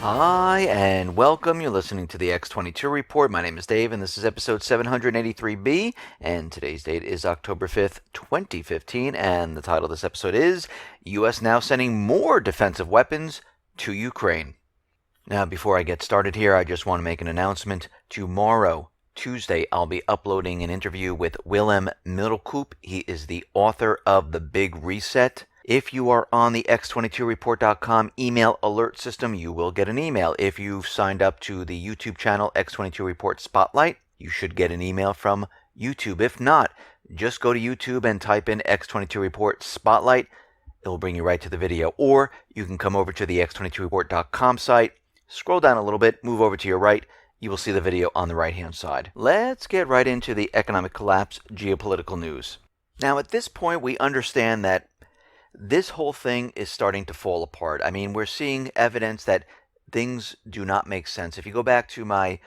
Hi, and welcome. You're listening to the X22 Report. My name is Dave, and this is episode 783B, and today's date is October 5th, 2015, and the title of this episode is U.S. Now Sending More Defensive Weapons to Ukraine. Now, before I get started here, I just want to make an announcement. Tomorrow, Tuesday, I'll be uploading an interview with Willem Middelkoop. He is the author of The Big Reset. If you are on the X22Report.com email alert system, you will get an email. If you've signed up to the YouTube channel X22 Report Spotlight, you should get an email from YouTube. If not, just go to YouTube and type in X22 Report Spotlight. It will bring you right to the video. Or you can come over to the X22Report.com site, scroll down a little bit, move over to your right. You will see the video on the right-hand side. Let's get right into the economic collapse geopolitical news. Now, at this point, we understand that this whole thing is starting to fall apart. I mean, we're seeing evidence that things do not make sense. If you go back to my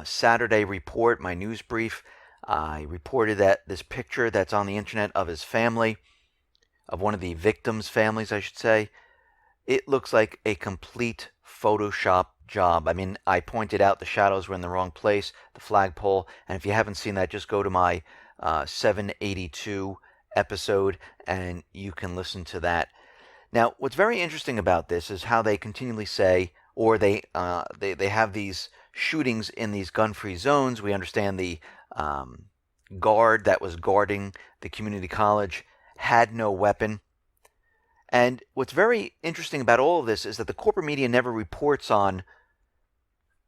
Saturday report, my news brief, I reported that this picture that's on the internet of his family, of one of the victims' families, I should say, it looks like a complete Photoshop job. I mean, I pointed out the shadows were in the wrong place, the flagpole, and if you haven't seen that, just go to my 782 episode and you can listen to that. Now, what's very interesting about this is how they continually say, or they have these shootings in these gun-free zones. We understand the guard that was guarding the community college had no weapon. And what's very interesting about all of this is that the corporate media never reports on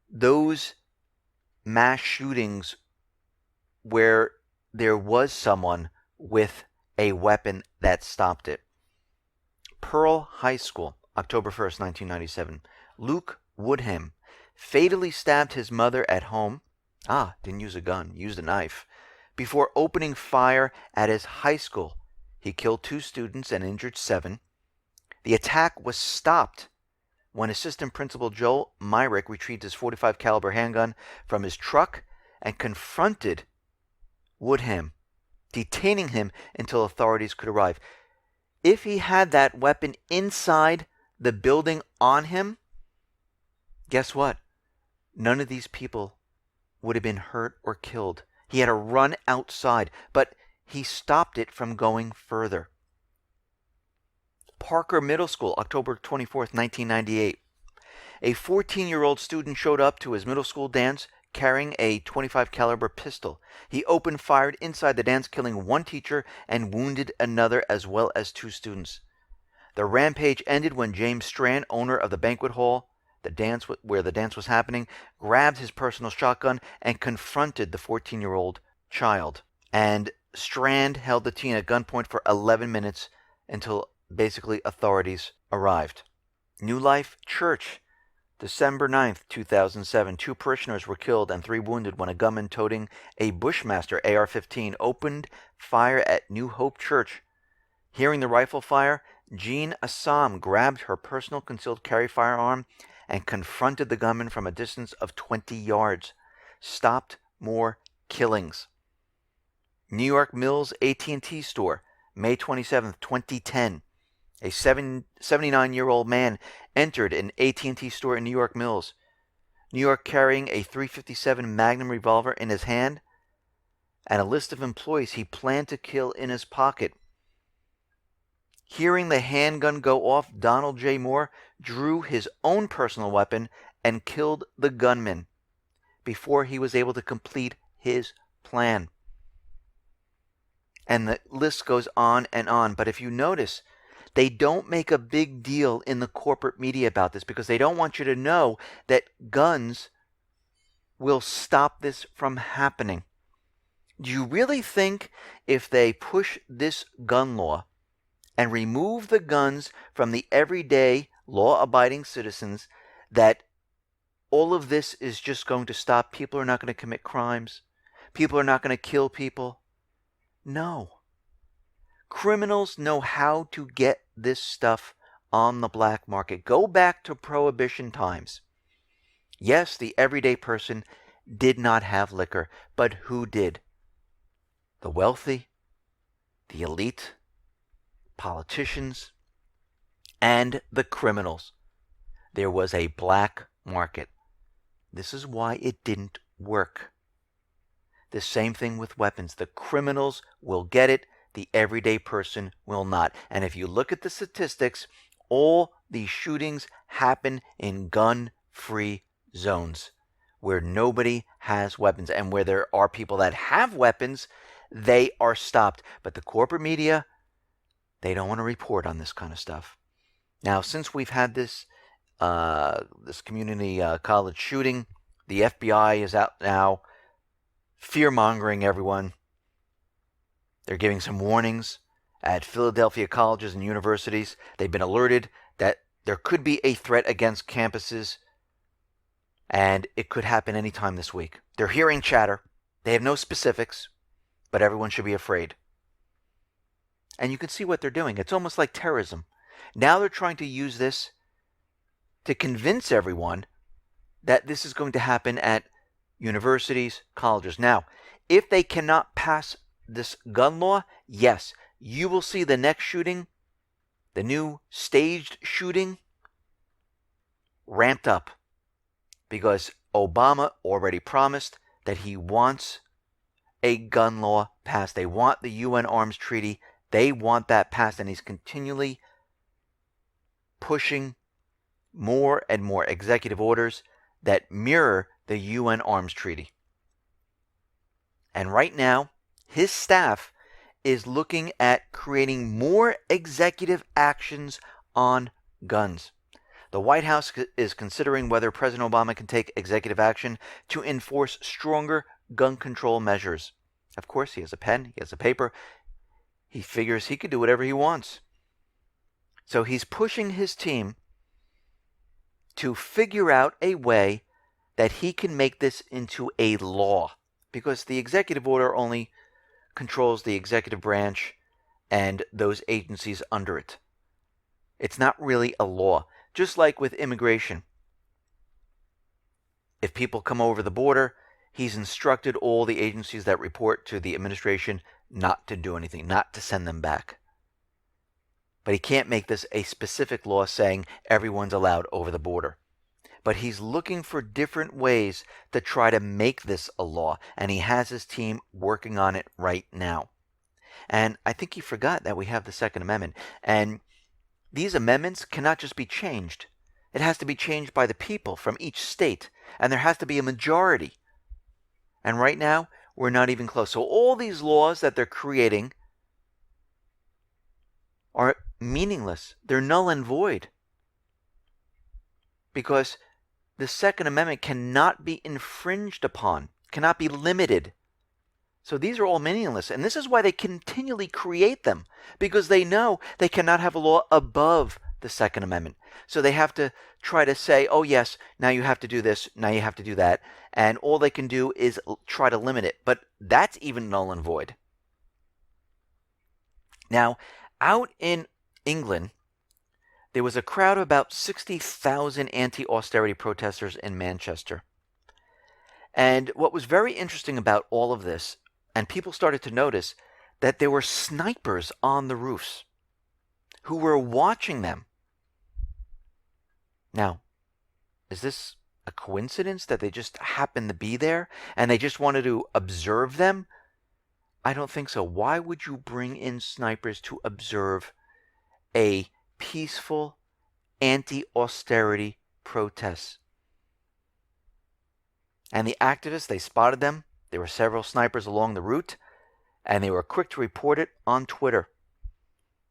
those mass shootings where there was someone with a weapon that stopped it. Pearl High School, October 1st, 1997. Luke Woodham fatally stabbed his mother at home. Didn't use a gun, used a knife. Before opening fire at his high school, he killed 2 students and injured 7. The attack was stopped when Assistant Principal Joel Myrick retrieved his .45 caliber handgun from his truck and confronted Woodham, detaining him until authorities could arrive. If he had that weapon inside the building on him, guess what? None of these people would have been hurt or killed. He had to run outside, but he stopped it from going further. Parker Middle School, October 24th, 1998. A 14-year-old student showed up to his middle school dance carrying a .25 caliber pistol. He opened fire inside the dance, killing 1 teacher and wounded another, as well as 2 students. The rampage ended when James Strand, owner of the banquet hall, where the dance was happening, grabbed his personal shotgun and confronted the 14-year-old child. And Strand held the teen at gunpoint for 11 minutes until basically authorities arrived. New Life Church, December 9th, 2007. 2 parishioners were killed and 3 wounded when a gunman toting a Bushmaster AR-15 opened fire at New Hope Church. Hearing the rifle fire, Jean Assam grabbed her personal concealed carry firearm and confronted the gunman from a distance of 20 yards. Stopped more killings. New York Mills AT&T store, May 27th, 2010. A 79-year-old man entered an AT&T store in New York Mills, New York, carrying a .357 Magnum revolver in his hand and a list of employees he planned to kill in his pocket. Hearing the handgun go off, Donald J. Moore drew his own personal weapon and killed the gunman before he was able to complete his plan. And the list goes on and on. But if you notice, they don't make a big deal in the corporate media about this because they don't want you to know that guns will stop this from happening. Do you really think if they push this gun law and remove the guns from the everyday law-abiding citizens that all of this is just going to stop? People are not going to commit crimes. People are not going to kill people. No. Criminals know how to get this stuff on the black market. Go back to Prohibition times. Yes, the everyday person did not have liquor, but who did? The wealthy, the elite, politicians, and the criminals. There was a black market. This is why it didn't work. The same thing with weapons. The criminals will get it. The everyday person will not. And if you look at the statistics, all these shootings happen in gun-free zones where nobody has weapons. And where there are people that have weapons, they are stopped. But the corporate media, they don't want to report on this kind of stuff. Now, since we've had this community college shooting, the FBI is out now fear-mongering everyone. They're giving some warnings at Philadelphia colleges and universities. They've been alerted that there could be a threat against campuses, and it could happen anytime this week. They're hearing chatter. They have no specifics, but everyone should be afraid. And you can see what they're doing. It's almost like terrorism. Now they're trying to use this to convince everyone that this is going to happen at universities, colleges. Now, if they cannot pass this gun law, yes, you will see the next shooting, the new staged shooting, ramped up. Because Obama already promised that he wants a gun law passed. They want the UN Arms Treaty. They want that passed. And he's continually pushing more and more executive orders that mirror the UN Arms Treaty. And right now, his staff is looking at creating more executive actions on guns. The White House is considering whether President Obama can take executive action to enforce stronger gun control measures. Of course, he has a pen, he has a paper. He figures he could do whatever he wants. So he's pushing his team to figure out a way that he can make this into a law, because the executive order only controls the executive branch and those agencies under it. It's not really a law. Just like with immigration. If people come over the border, he's instructed all the agencies that report to the administration not to do anything, not to send them back. But he can't make this a specific law saying everyone's allowed over the border. But he's looking for different ways to try to make this a law, and he has his team working on it right now. And I think he forgot that we have the Second Amendment. And these amendments cannot just be changed. It has to be changed by the people from each state, and there has to be a majority. And right now, we're not even close. So all these laws that they're creating are meaningless. They're null and void. Because the Second Amendment cannot be infringed upon, cannot be limited. So these are all meaningless. And this is why they continually create them, because they know they cannot have a law above the Second Amendment. So they have to try to say, oh yes, now you have to do this, now you have to do that. And all they can do is try to limit it. But that's even null and void. Now, out in England, there was a crowd of about 60,000 anti-austerity protesters in Manchester. And what was very interesting about all of this, and people started to notice, that there were snipers on the roofs who were watching them. Now, is this a coincidence that they just happened to be there and they just wanted to observe them? I don't think so. Why would you bring in snipers to observe a peaceful anti-austerity protest? And the activists, they spotted them. There were several snipers along the route, and they were quick to report it on Twitter.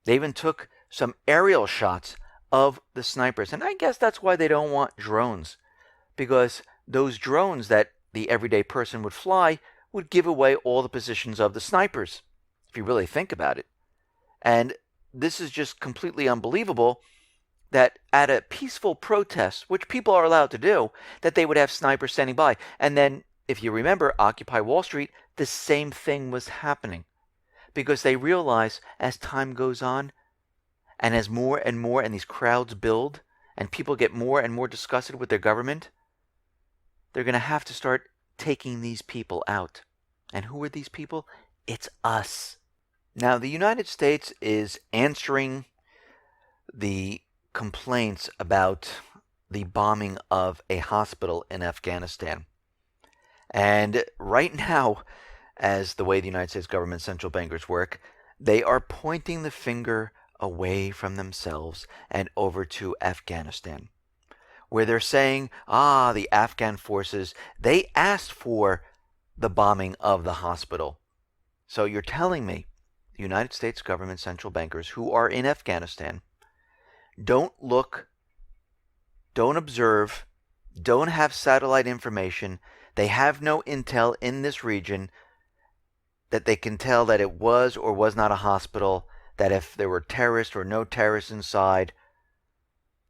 They even took some aerial shots of the snipers. And I guess that's why they don't want drones, because those drones that the everyday person would fly would give away all the positions of the snipers, if you really think about it. And this is just completely unbelievable that at a peaceful protest, which people are allowed to do, that they would have snipers standing by. And then, if you remember Occupy Wall Street, the same thing was happening. Because they realize as time goes on, and as more and more and these crowds build, and people get more and more disgusted with their government, they're going to have to start taking these people out. And who are these people? It's us. Now, the United States is answering the complaints about the bombing of a hospital in Afghanistan. And right now, as the way the United States government central bankers work, they are pointing the finger away from themselves and over to Afghanistan, where they're saying, the Afghan forces, they asked for the bombing of the hospital. So you're telling me the United States government central bankers who are in Afghanistan don't look, don't observe, don't have satellite information, they have no intel in this region that they can tell that it was or was not a hospital, that if there were terrorists or no terrorists inside.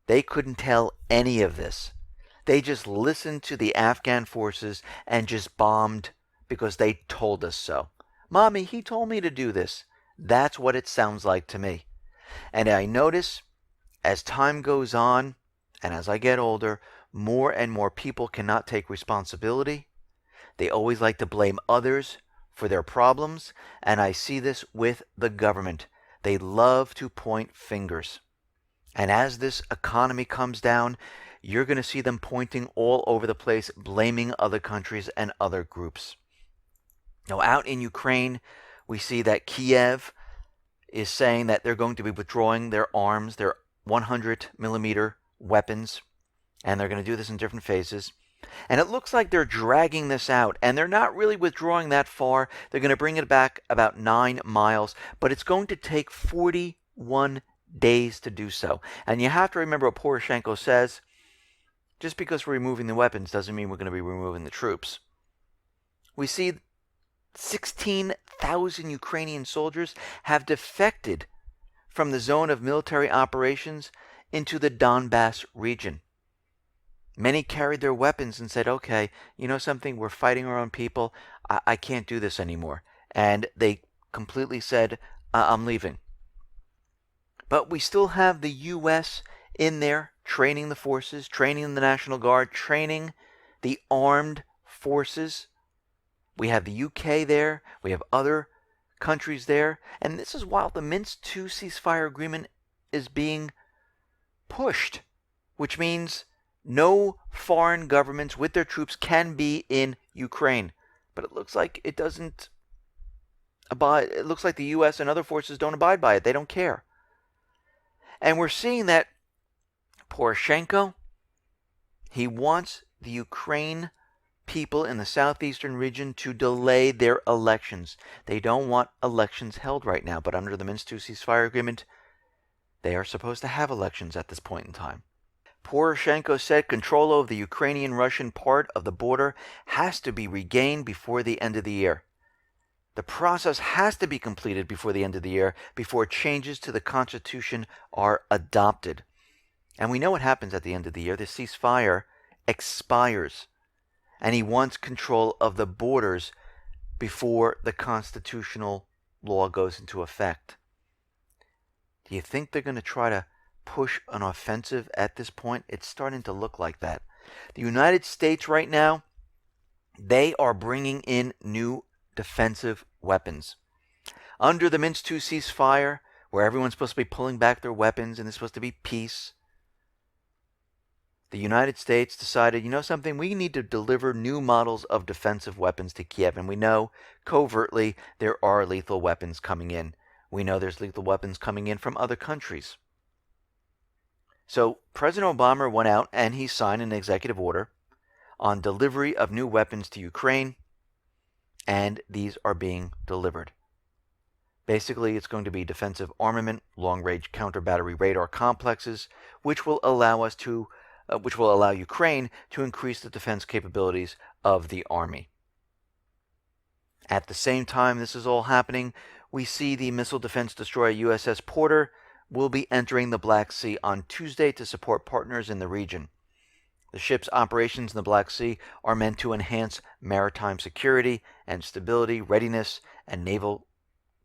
They couldn't tell any of this. They just listened to the Afghan forces and just bombed because they told us so. Mommy, he told me to do this. That's what it sounds like to me. And I notice as time goes on and as I get older, more and more people cannot take responsibility. They always like to blame others for their problems, and I see this with the government. They love to point fingers. And as this economy comes down, you're going to see them pointing all over the place, blaming other countries and other groups. Now, out in Ukraine, we see that Kiev is saying that they're going to be withdrawing their arms, their 100 millimeter weapons, and they're going to do this in different phases. And it looks like they're dragging this out, and they're not really withdrawing that far. They're going to bring it back about 9 miles, but it's going to take 41 days to do so. And you have to remember what Poroshenko says, just because we're removing the weapons doesn't mean we're going to be removing the troops. We see 16,000 Ukrainian soldiers have defected from the zone of military operations into the Donbass region. Many carried their weapons and said, okay, you know something, we're fighting our own people, I can't do this anymore. And they completely said, I'm leaving. But we still have the U.S. in there training the forces, training the National Guard, training the armed forces. We have the U.K. there. We have other countries there. And this is while the Minsk II ceasefire agreement is being pushed, which means no foreign governments with their troops can be in Ukraine. But it looks like it doesn't abide. It looks like the U.S. and other forces don't abide by it. They don't care. And we're seeing that Poroshenko, he wants the Ukraine people in the southeastern region to delay their elections. They don't want elections held right now, but under the Minsk II ceasefire agreement, they are supposed to have elections at this point in time. Poroshenko said control over the Ukrainian-Russian part of the border has to be regained before the end of the year. The process has to be completed before the end of the year, before changes to the Constitution are adopted. And we know what happens at the end of the year. The ceasefire expires. And he wants control of the borders before the constitutional law goes into effect. Do you think they're going to try to push an offensive at this point? It's starting to look like that. The United States right now, they are bringing in new defensive weapons. Under the Minsk II ceasefire, where everyone's supposed to be pulling back their weapons and there's supposed to be peace, the United States decided, you know something, we need to deliver new models of defensive weapons to Kiev. And we know covertly there are lethal weapons coming in. We know there's lethal weapons coming in from other countries. So President Obama went out and he signed an executive order on delivery of new weapons to Ukraine, and these are being delivered. Basically, it's going to be defensive armament, long-range counter-battery radar complexes, which will allow Ukraine to increase the defense capabilities of the army. At the same time this is all happening, we see the missile defense destroyer USS Porter will be entering the Black Sea on Tuesday to support partners in the region. The ship's operations in the Black Sea are meant to enhance maritime security and stability, readiness, and naval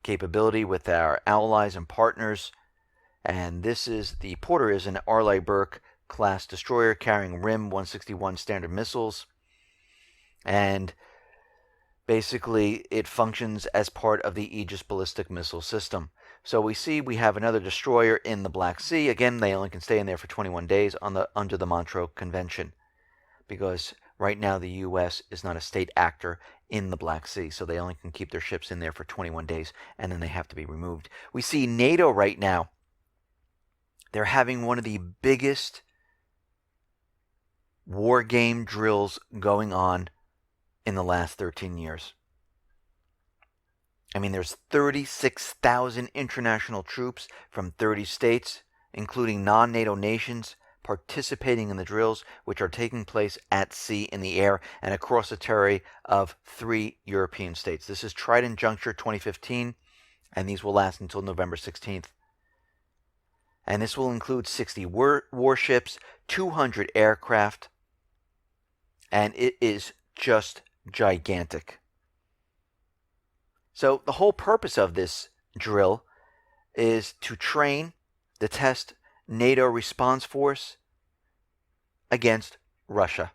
capability with our allies and partners. And the Porter is an Arleigh Burke class destroyer carrying RIM 161 standard missiles. And basically, it functions as part of the Aegis ballistic missile system. So we see we have another destroyer in the Black Sea. Again, they only can stay in there for 21 days under the Montreux Convention, because right now the U.S. is not a state actor in the Black Sea, so they only can keep their ships in there for 21 days, and then they have to be removed. We see NATO right now, they're having one of the biggest war game drills going on in the last 13 years. I mean, there's 36,000 international troops from 30 states, including non-NATO nations, participating in the drills, which are taking place at sea, in the air, and across the territory of 3 European states. This is Trident Juncture 2015, and these will last until November 16th. And this will include 60 warships, 200 aircraft, and it is just gigantic. So the whole purpose of this drill is to train, to test NATO response force against Russia.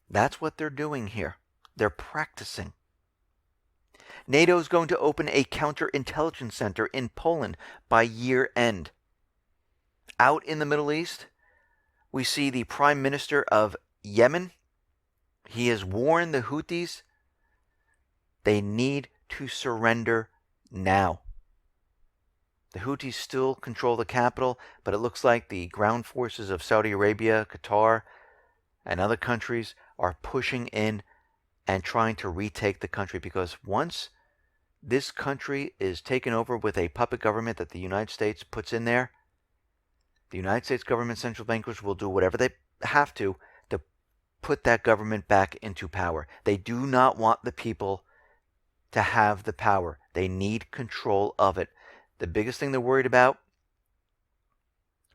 That's what they're doing here. They're practicing. NATO is going to open a counterintelligence center in Poland by year end. Out in the Middle East, we see the Prime Minister of Yemen. He has warned the Houthis they need to surrender now. The Houthis still control the capital, but it looks like the ground forces of Saudi Arabia, Qatar, and other countries are pushing in and trying to retake the country, because once this country is taken over with a puppet government that the United States puts in there, the United States government central bankers will do whatever they have to put that government back into power. They do not want the people to have the power. They need control of it. The biggest thing they're worried about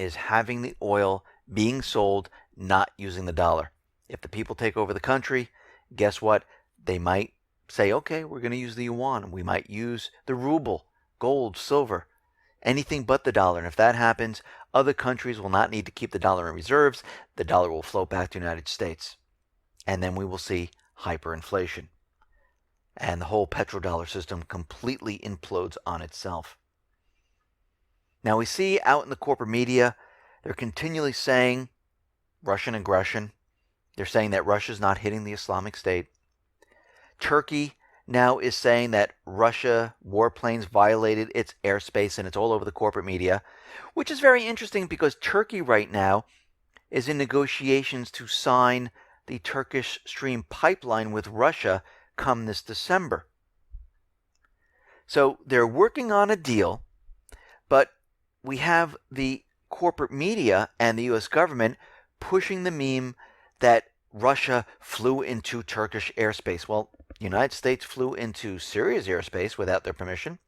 is having the oil being sold, not using the dollar. If the people take over the country, guess what? They might say, okay, we're going to use the yuan. We might use the ruble, gold, silver, anything but the dollar. And if that happens, other countries will not need to keep the dollar in reserves. The dollar will float back to the United States. And then we will see hyperinflation. And the whole petrodollar system completely implodes on itself. Now we see out in the corporate media, they're continually saying Russian aggression. They're saying that Russia's not hitting the Islamic State. Turkey now is saying that Russia warplanes violated its airspace, and it's all over the corporate media, which is very interesting because Turkey right now is in negotiations to sign the Turkish Stream pipeline with Russia come this December. So they're working on a deal, but we have the corporate media and the U.S. government pushing the meme that Russia flew into Turkish airspace. Well, the United States flew into Syria's airspace without their permission.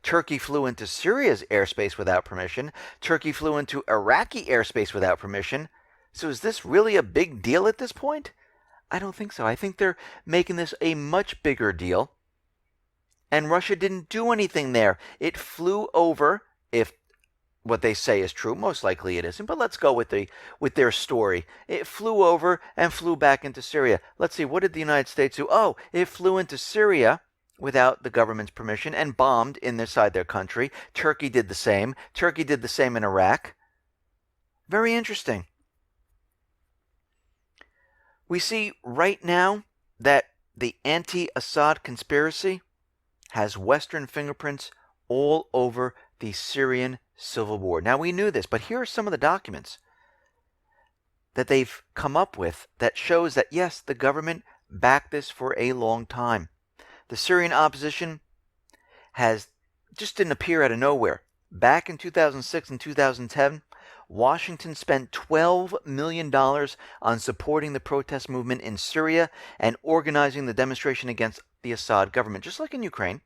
Turkey flew into Syria's airspace without permission. Turkey flew into Iraqi airspace without permission. So is this really a big deal at this point? I don't think so. I think they're making this a much bigger deal. And Russia didn't do anything there. It flew over, if what they say is true. Most likely it isn't, but let's go with their story. It flew over and flew back into Syria. Let's see, what did the United States do? Oh, it flew into Syria without the government's permission and bombed inside their country. Turkey did the same. Turkey did the same in Iraq. Very interesting. We see right now that the anti-Assad conspiracy has Western fingerprints all over the Syrian civil war. Now, we knew this, but here are some of the documents that they've come up with that shows that, yes, the government backed this for a long time. The Syrian opposition just didn't appear out of nowhere. Back in 2006 and 2010, Washington spent $12 million on supporting the protest movement in Syria and organizing the demonstration against the Assad government, just like in Ukraine.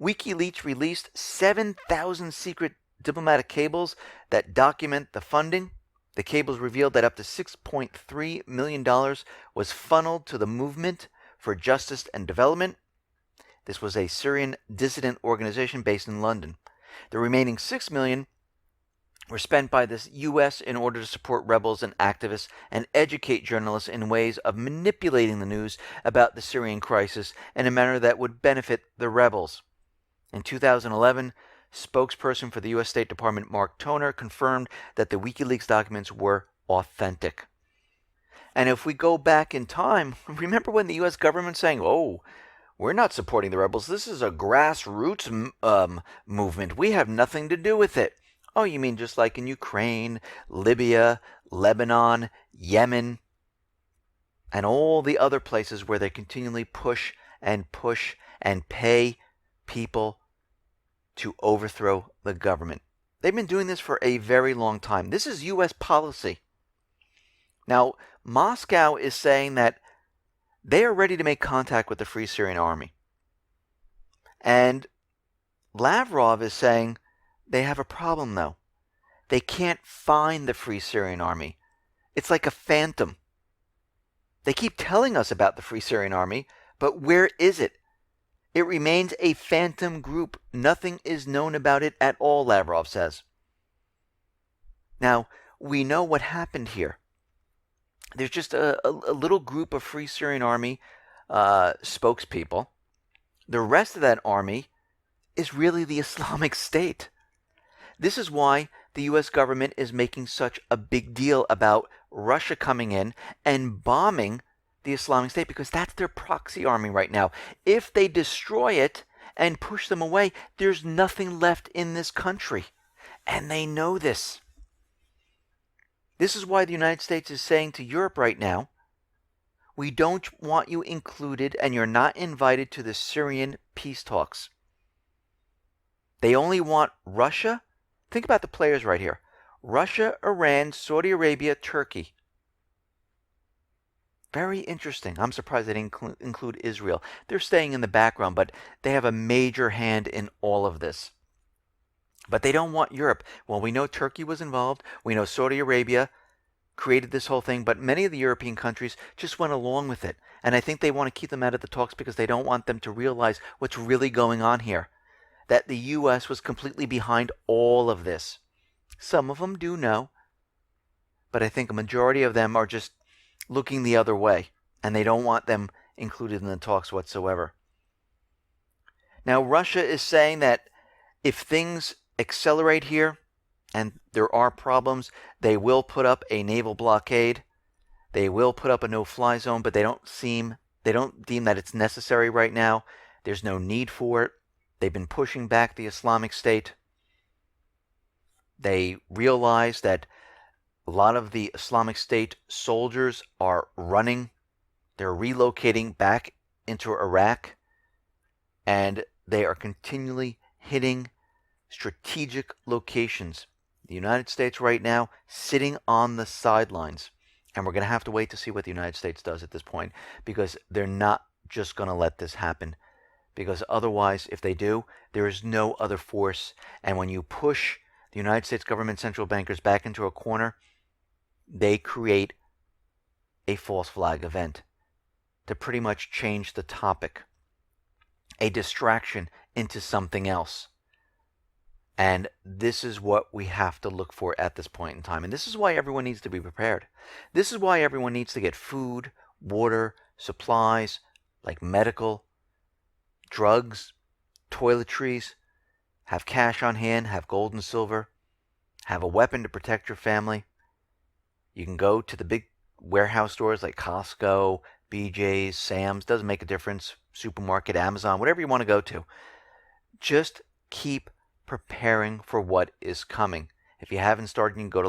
WikiLeaks released 7,000 secret diplomatic cables that document the funding. The cables revealed that up to $6.3 million was funneled to the Movement for Justice and Development. This was a Syrian dissident organization based in London. The remaining $6 million were spent by the U.S. in order to support rebels and activists and educate journalists in ways of manipulating the news about the Syrian crisis in a manner that would benefit the rebels. In 2011, spokesperson for the U.S. State Department, Mark Toner, confirmed that the WikiLeaks documents were authentic. And if we go back in time, remember when the U.S. government saying, oh, we're not supporting the rebels. This is a grassroots movement. We have nothing to do with it. Oh, you mean just like in Ukraine, Libya, Lebanon, Yemen, and all the other places where they continually push and pay people to overthrow the government. They've been doing this for a very long time. This is U.S. policy. Now, Moscow is saying that they are ready to make contact with the Free Syrian Army. And Lavrov is saying they have a problem, though. They can't find the Free Syrian Army. It's like a phantom. They keep telling us about the Free Syrian Army, but where is it? It remains a phantom group. Nothing is known about it at all, Lavrov says. Now, we know what happened here. There's just a little group of Free Syrian Army spokespeople. The rest of that army is really the Islamic State. This is why the U.S. government is making such a big deal about Russia coming in and bombing the Islamic State, because that's their proxy army right now. If they destroy it and push them away, there's nothing left in this country. And they know this. This is why the United States is saying to Europe right now, we don't want you included and you're not invited to the Syrian peace talks. They only want Russia. Think about the players right here. Russia, Iran, Saudi Arabia, Turkey. Very interesting. I'm surprised they didn't include Israel. They're staying in the background, but they have a major hand in all of this. But they don't want Europe. Well, we know Turkey was involved. We know Saudi Arabia created this whole thing, but many of the European countries just went along with it. And I think they want to keep them out of the talks because they don't want them to realize what's really going on here. That the U.S. was completely behind all of this. Some of them do know, but I think a majority of them are just looking the other way, and they don't want them included in the talks whatsoever. Now, Russia is saying that if things accelerate here, and there are problems, they will put up a naval blockade. They will put up a no-fly zone, but they don't deem that it's necessary right now. There's no need for it. They've been pushing back the Islamic State. They realize that a lot of the Islamic State soldiers are running. They're relocating back into Iraq. And they are continually hitting strategic locations. The United States right now sitting on the sidelines. And we're going to have to wait to see what the United States does at this point, because they're not just going to let this happen. Because otherwise, if they do, there is no other force. And when you push the United States government central bankers back into a corner, they create a false flag event to pretty much change the topic, a distraction into something else. And this is what we have to look for at this point in time. And this is why everyone needs to be prepared. This is why everyone needs to get food, water, supplies, like medical, drugs, toiletries, have cash on hand, have gold and silver, have a weapon to protect your family. You can go to the big warehouse stores like Costco, BJ's, Sam's, doesn't make a difference, supermarket, Amazon, whatever you want to go to. Just keep preparing for what is coming. If you haven't started, you can go to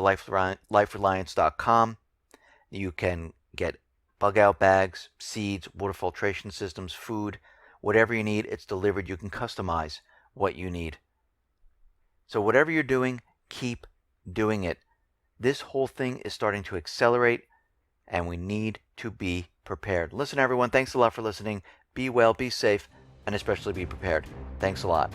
lifereliance.com. You can get bug out bags, seeds, water filtration systems, food, whatever you need, it's delivered. You can customize what you need. So whatever you're doing, keep doing it. This whole thing is starting to accelerate, and we need to be prepared. Listen, everyone, thanks a lot for listening. Be well, be safe, and especially be prepared. Thanks a lot.